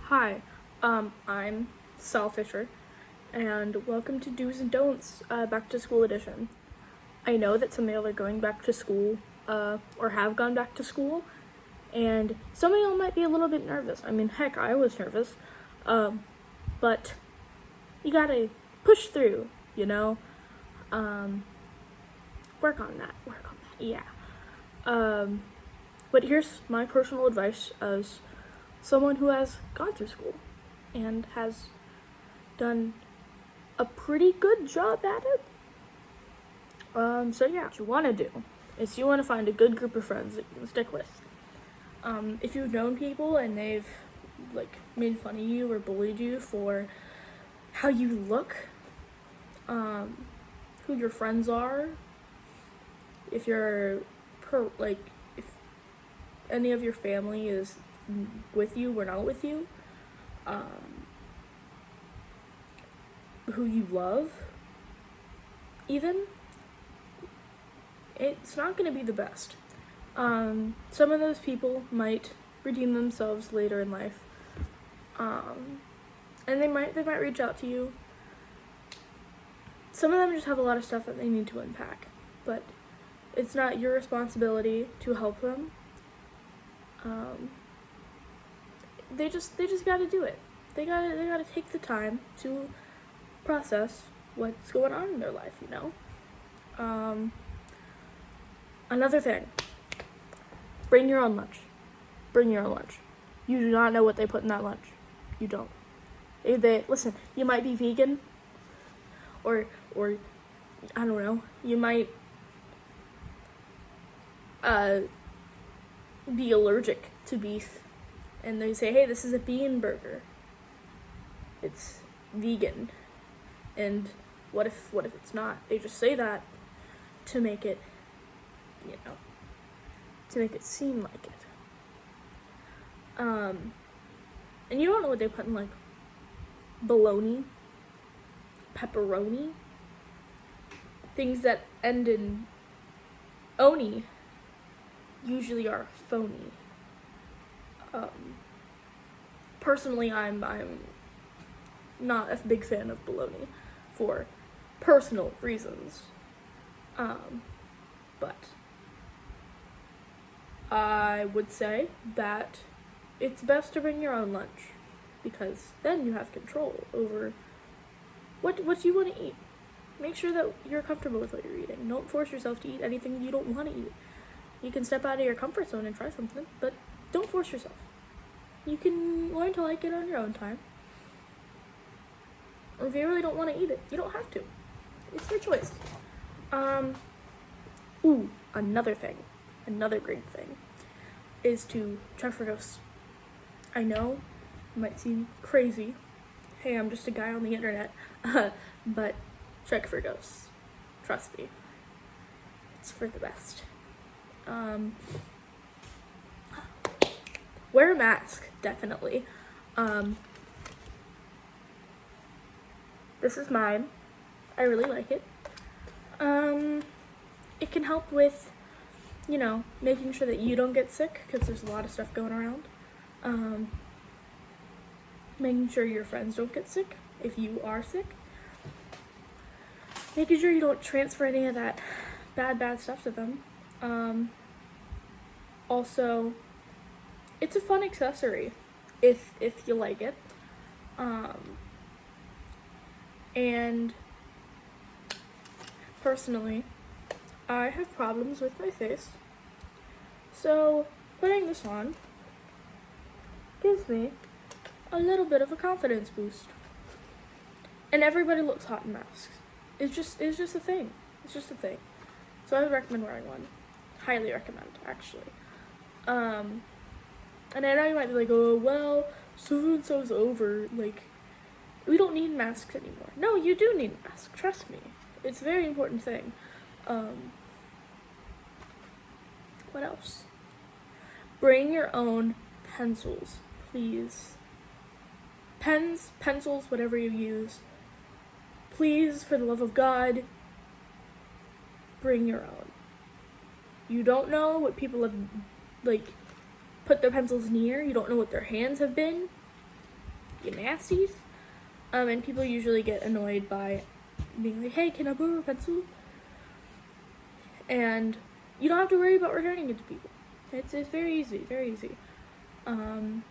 Hi, I'm Sal Fisher, and welcome to Do's and Don'ts Back to School Edition. I know that some of y'all are going back to school, or have gone back to school, and some of y'all might be a little bit nervous. I mean, heck, I was nervous, but you gotta push through, you know? Work on that, yeah. But here's my personal advice as someone who has gone through school and has done a pretty good job at it. So yeah, what you want to do is you want to find a good group of friends that you can stick with. If you've known people and they've made fun of you or bullied you for how you look, who your friends are, if if any of your family is with you or not with you, who you love, even, it's not going to be the best. Some of those people might redeem themselves later in life, and they might reach out to you. Some of them just have a lot of stuff that they need to unpack, but it's not your responsibility to help them. They just gotta do it. They gotta take the time to process what's going on in their life, you know? Another thing, bring your own lunch. Bring your own lunch. You do not know what they put in that lunch. You don't. Listen, you might be vegan, or I don't know, you might be allergic to beef, and they say, hey, this is a bean burger. It's vegan. And what if it's not? They just say that to make it, to make it seem like it. And you don't know what they put in, bologna, pepperoni, things that end in oni usually are phony. Personally, I'm not a big fan of bologna for personal reasons. But I would say that it's best to bring your own lunch, because then you have control over what you want to eat. Make sure that you're comfortable with what you're eating. Don't force yourself to eat anything you don't want to eat. You can step out of your comfort zone and try something, but don't force yourself. You can learn to like it on your own time. Or if you really don't want to eat it, you don't have to. It's your choice. Another great thing is to check for ghosts. I know it might seem crazy. Hey, I'm just a guy on the internet. But check for ghosts. Trust me. It's for the best. Wear a mask, definitely. This is mine. I really like it. It can help with, making sure that you don't get sick, because there's a lot of stuff going around. Making sure your friends don't get sick if you are sick. Making sure you don't transfer any of that bad stuff to them. Also, it's a fun accessory if you like it. And personally, I have problems with my face, so putting this on gives me a little bit of a confidence boost. And everybody looks hot in masks. It's just a thing. It's just a thing. So I would recommend wearing one. Highly recommend, actually. And I know you might be like, oh, well, so-and-so's over. We don't need masks anymore. No, you do need a mask. Trust me. It's a very important thing. What else? Bring your own pencils, please. Pens, pencils, whatever you use. Please, for the love of God, bring your own. You don't know what people have, put their pencils near. You don't know what their hands have been. you nasties. And people usually get annoyed by being like, hey, can I borrow a pencil? And you don't have to worry about returning it to people. It's very easy, very easy. You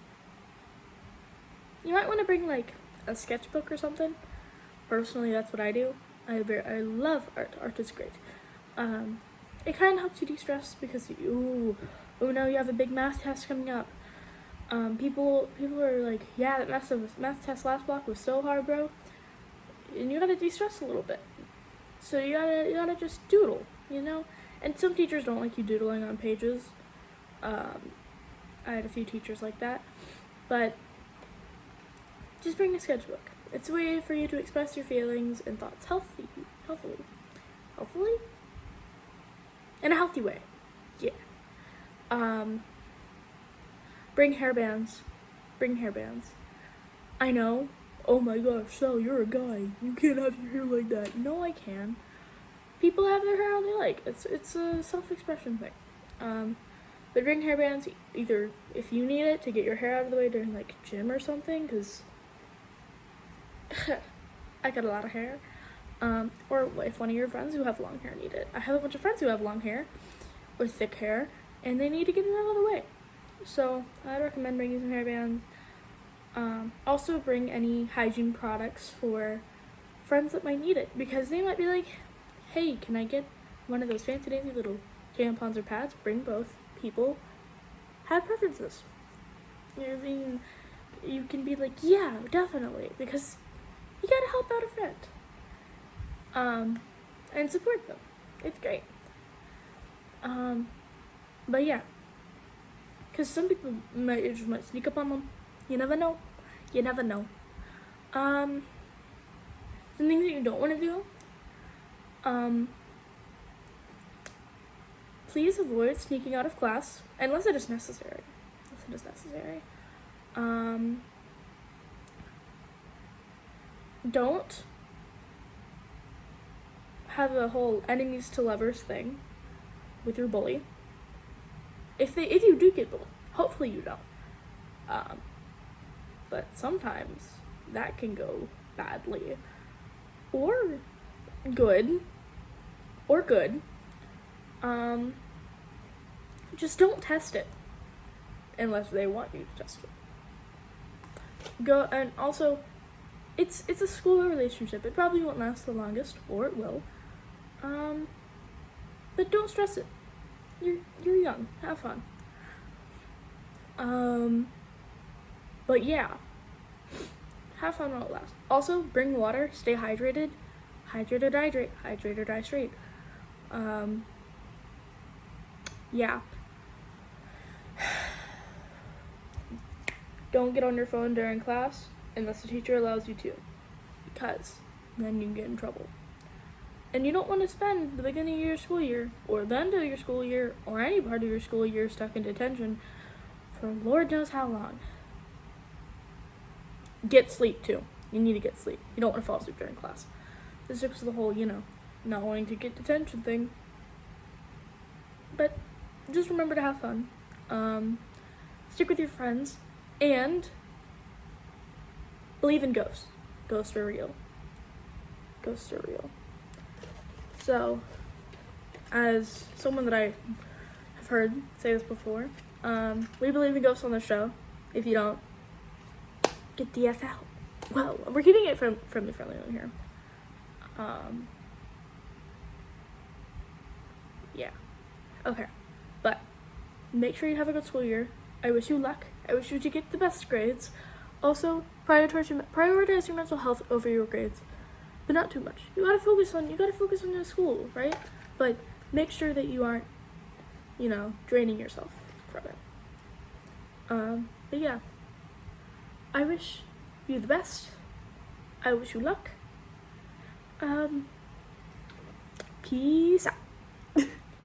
might want to bring like a sketchbook or something. Personally, that's what I do. I love art. Art is great. It kind of helps you de-stress because now you have a big math test coming up. People are like, yeah, that math test last block was so hard, bro. And you gotta de-stress a little bit. So you gotta just doodle, you know? And some teachers don't like you doodling on pages. I had a few teachers like that. But just bring a sketchbook. It's a way for you to express your feelings and thoughts healthfully. In a healthy way. Yeah. Bring hairbands. I know. Oh my gosh, Sal, you're a guy. You can't have your hair like that. No, I can. People have their hair how they like. It's a self-expression thing. But bring hairbands either if you need it to get your hair out of the way during like gym or something, because I got a lot of hair. Or if one of your friends who have long hair need it. I have a bunch of friends who have long hair or thick hair, and they need to get it out of the way. So I'd recommend bringing some hairbands. Also bring any hygiene products for friends that might need it, because they might be like, hey, can I get one of those fancy dancy little tampons or pads? Bring both. People have preferences. You can be like, yeah, definitely, because you gotta help out a friend. And support them. It's great. But yeah, because some people might sneak up on them. You never know. Some things that you don't want to do. Please avoid sneaking out of class unless it is necessary. Don't have a whole enemies to lovers thing with your bully. If you do get bullied, hopefully you don't. But sometimes that can go badly, or good. Just don't test it unless they want you to test it. And also, it's a school relationship. It probably won't last the longest, or it will. But don't stress it. You're young. Have fun. But yeah, have fun while it lasts. Also, bring water. Stay hydrated. Hydrate or dehydrate. Hydrate or die straight. Yeah. Don't get on your phone during class unless the teacher allows you to, because then you can get in trouble. And you don't want to spend the beginning of your school year, or the end of your school year, or any part of your school year stuck in detention for Lord knows how long. Get sleep too. You need to get sleep. You don't want to fall asleep during class. This is the whole, not wanting to get detention thing. But just remember to have fun. Stick with your friends, and believe in ghosts. Ghosts are real. So, as someone that I have heard say this before, we believe in ghosts on the show. If you don't, get the F out. Well, we're keeping it friendly on here. Yeah. Okay. But make sure you have a good school year. I wish you luck. I wish you to get the best grades. Also, prioritize your mental health over your grades, but not too much. You gotta focus on your school, right? But make sure that you aren't, draining yourself from it. But yeah, I wish you the best. I wish you luck. Peace out.